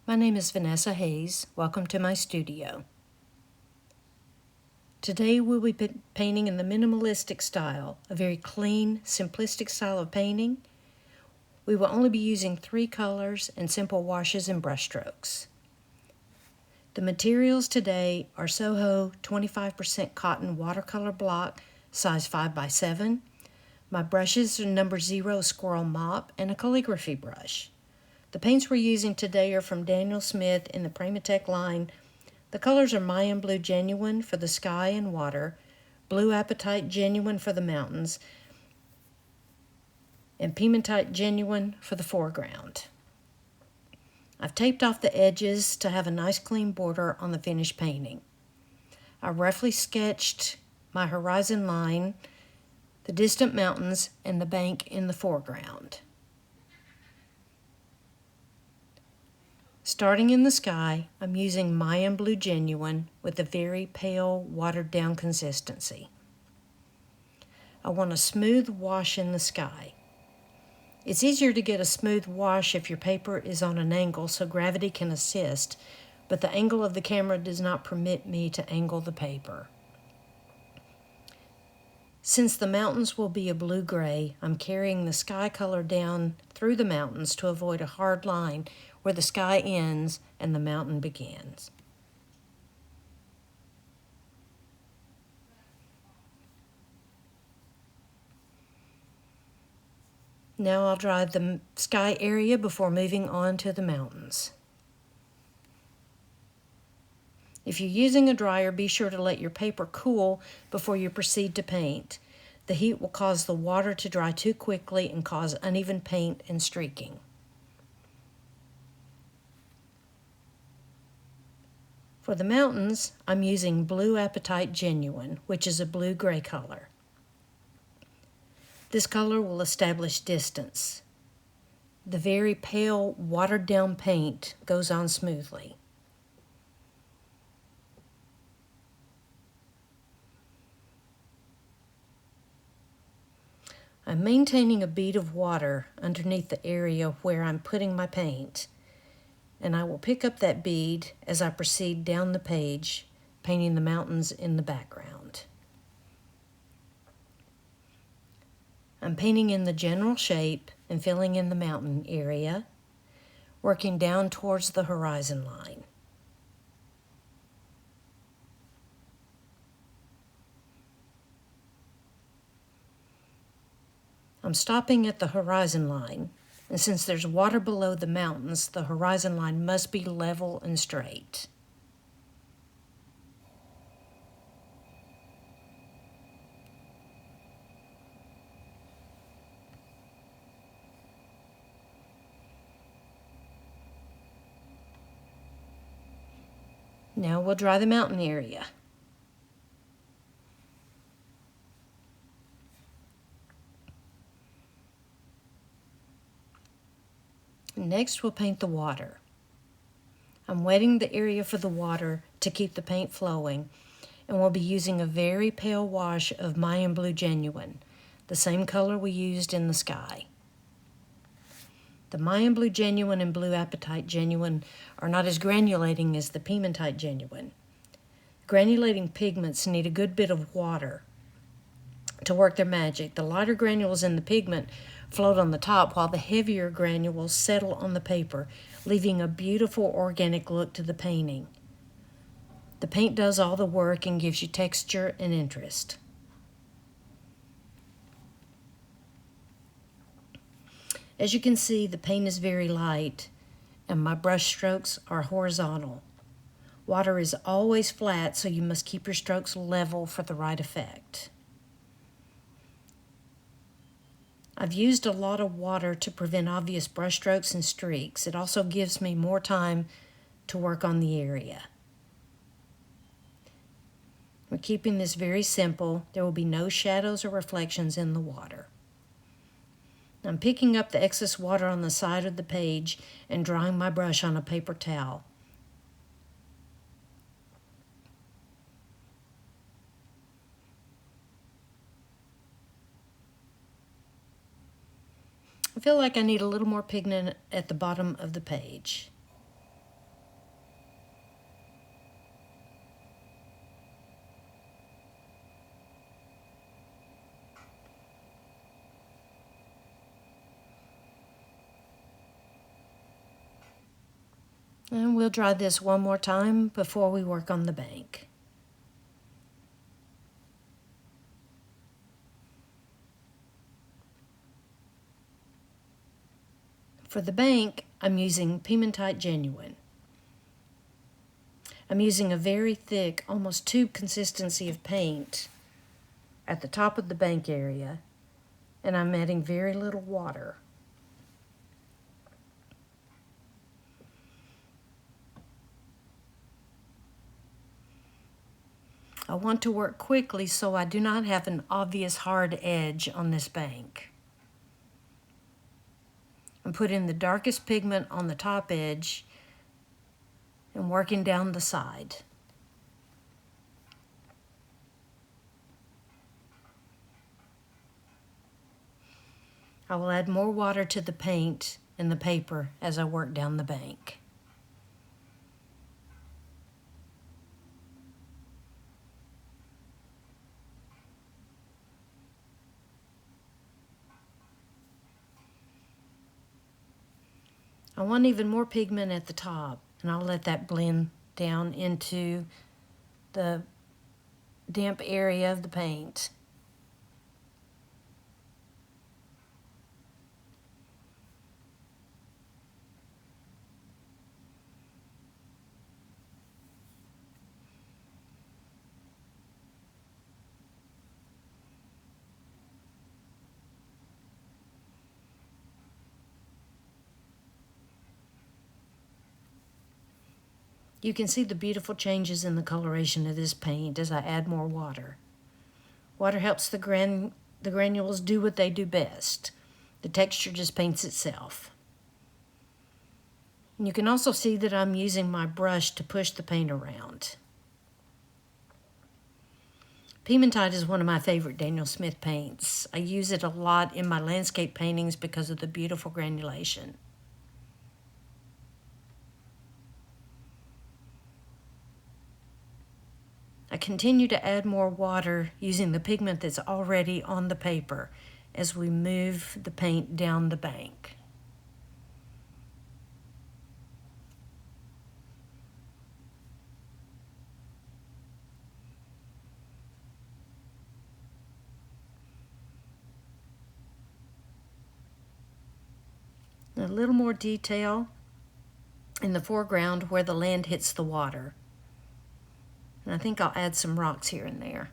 My name is Vanessa Hayes. Welcome to my studio. Today we'll be painting in the minimalistic style, a very clean, simplistic style of painting. We will only be using 3 colors and simple washes and brush strokes. The materials today are SoHo 25% cotton watercolor block, size 5x7. My brushes are number 0 squirrel mop and a calligraphy brush. The paints we're using today are from Daniel Smith in the Primatek line. The colors are Mayan Blue Genuine for the sky and water, Blue Apatite Genuine for the mountains, and Piemontite Genuine for the foreground. I've taped off the edges to have a nice clean border on the finished painting. I roughly sketched my horizon line, the distant mountains, and the bank in the foreground. Starting in the sky, I'm using Mayan Blue Genuine with a very pale, watered-down consistency. I want a smooth wash in the sky. It's easier to get a smooth wash if your paper is on an angle so gravity can assist, but the angle of the camera does not permit me to angle the paper. Since the mountains will be a blue-gray, I'm carrying the sky color down through the mountains to avoid a hard line where the sky ends and the mountain begins. Now I'll dry the sky area before moving on to the mountains. If you're using a dryer, be sure to let your paper cool before you proceed to paint. The heat will cause the water to dry too quickly and cause uneven paint and streaking. For the mountains, I'm using Blue Apatite Genuine, which is a blue-gray color. This color will establish distance. The very pale, watered-down paint goes on smoothly. I'm maintaining a bead of water underneath the area where I'm putting my paint, and I will pick up that bead as I proceed down the page, painting the mountains in the background. I'm painting in the general shape and filling in the mountain area, working down towards the horizon line. I'm stopping at the horizon line, and since there's water below the mountains, the horizon line must be level and straight. Now we'll dry the mountain area. Next, we'll paint the water. I'm wetting the area for the water to keep the paint flowing, and we'll be using a very pale wash of Mayan Blue Genuine, the same color we used in the sky. The Mayan Blue Genuine and Blue Apatite Genuine are not as granulating as the Piemontite Genuine. Granulating pigments need a good bit of water to work their magic. The lighter granules in the pigment float on the top, while the heavier granules settle on the paper, leaving a beautiful organic look to the painting. The paint does all the work and gives you texture and interest. As you can see, the paint is very light, and my brush strokes are horizontal. Water is always flat, so you must keep your strokes level for the right effect. I've used a lot of water to prevent obvious brush strokes and streaks. It also gives me more time to work on the area. We're keeping this very simple. There will be no shadows or reflections in the water. I'm picking up the excess water on the side of the page and drying my brush on a paper towel. I feel like I need a little more pigment at the bottom of the page. And we'll dry this one more time before we work on the bank. For the bank, I'm using Piemontite Genuine. I'm using a very thick, almost tube consistency of paint at the top of the bank area, and I'm adding very little water. I want to work quickly so I do not have an obvious hard edge on this bank. I'm putting the darkest pigment on the top edge and working down the side. I will add more water to the paint and the paper as I work down the bank. I want even more pigment at the top, and I'll let that blend down into the damp area of the paint. You can see the beautiful changes in the coloration of this paint as I add more water. Water helps the granules do what they do best. The texture just paints itself. And you can also see that I'm using my brush to push the paint around. Piemontite is one of my favorite Daniel Smith paints. I use it a lot in my landscape paintings because of the beautiful granulation. I continue to add more water using the pigment that's already on the paper as we move the paint down the bank. A little more detail in the foreground where the land hits the water. And I think I'll add some rocks here and there.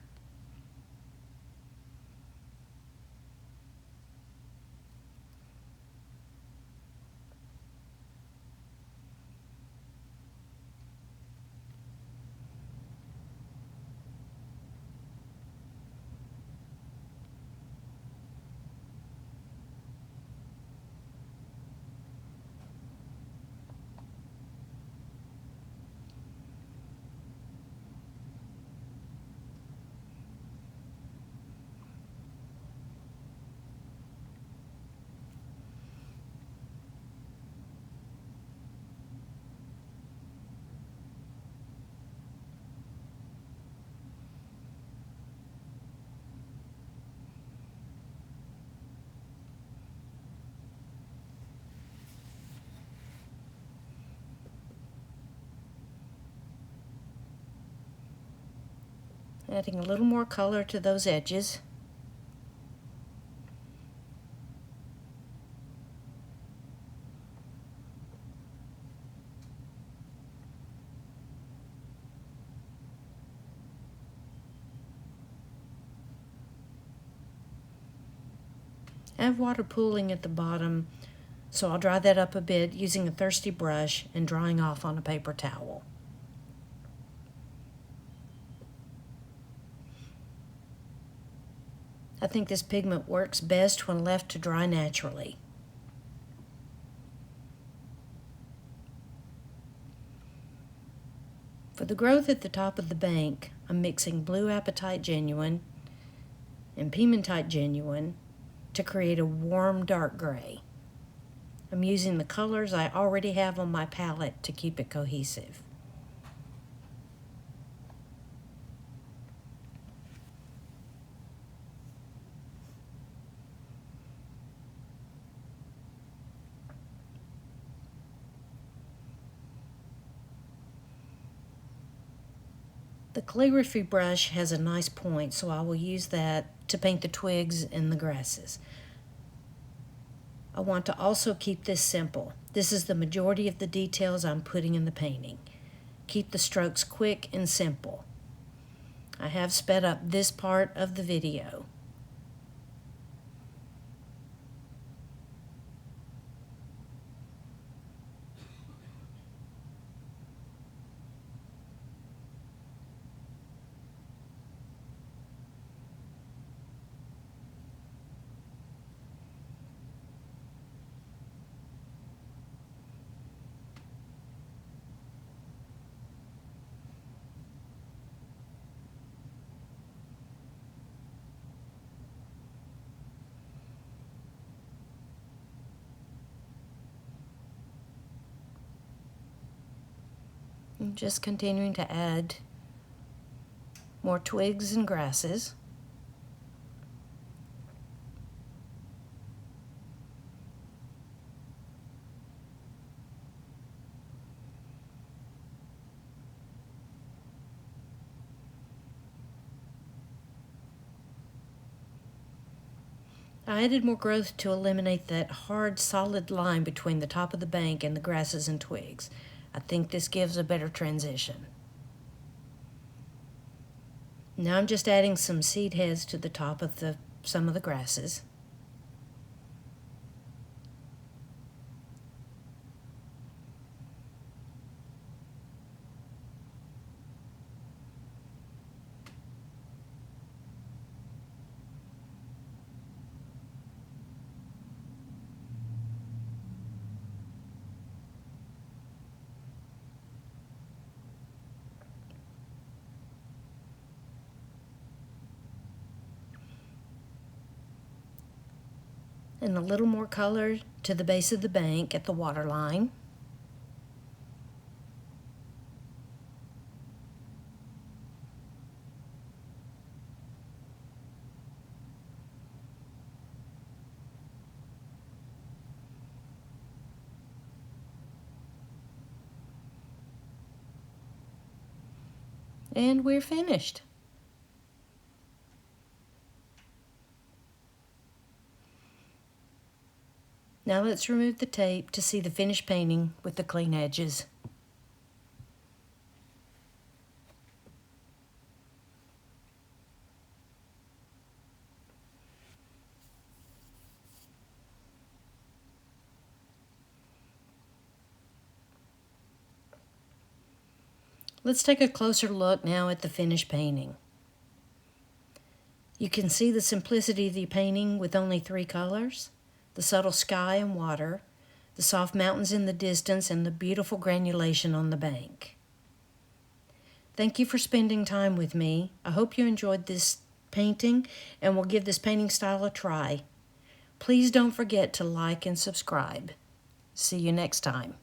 Adding a little more color to those edges. I have water pooling at the bottom, so I'll dry that up a bit using a thirsty brush and drying off on a paper towel. I think this pigment works best when left to dry naturally. For the growth at the top of the bank, I'm mixing blue Apatite Genuine and Piemontite Genuine to create a warm dark gray. I'm using the colors I already have on my palette to keep it cohesive. The calligraphy brush has a nice point, so I will use that to paint the twigs and the grasses. I want to also keep this simple. This is the majority of the details I'm putting in the painting. Keep the strokes quick and simple. I have sped up this part of the video. I'm just continuing to add more twigs and grasses. I added more growth to eliminate that hard, solid line between the top of the bank and the grasses and twigs. I think this gives a better transition. Now I'm just adding some seed heads to the top of some of the grasses. And a little more color to the base of the bank at the water line. And we're finished. Now let's remove the tape to see the finished painting with the clean edges. Let's take a closer look now at the finished painting. You can see the simplicity of the painting with only 3 colors, the subtle sky and water, the soft mountains in the distance, and the beautiful granulation on the bank. Thank you for spending time with me. I hope you enjoyed this painting and will give this painting style a try. Please don't forget to like and subscribe. See you next time.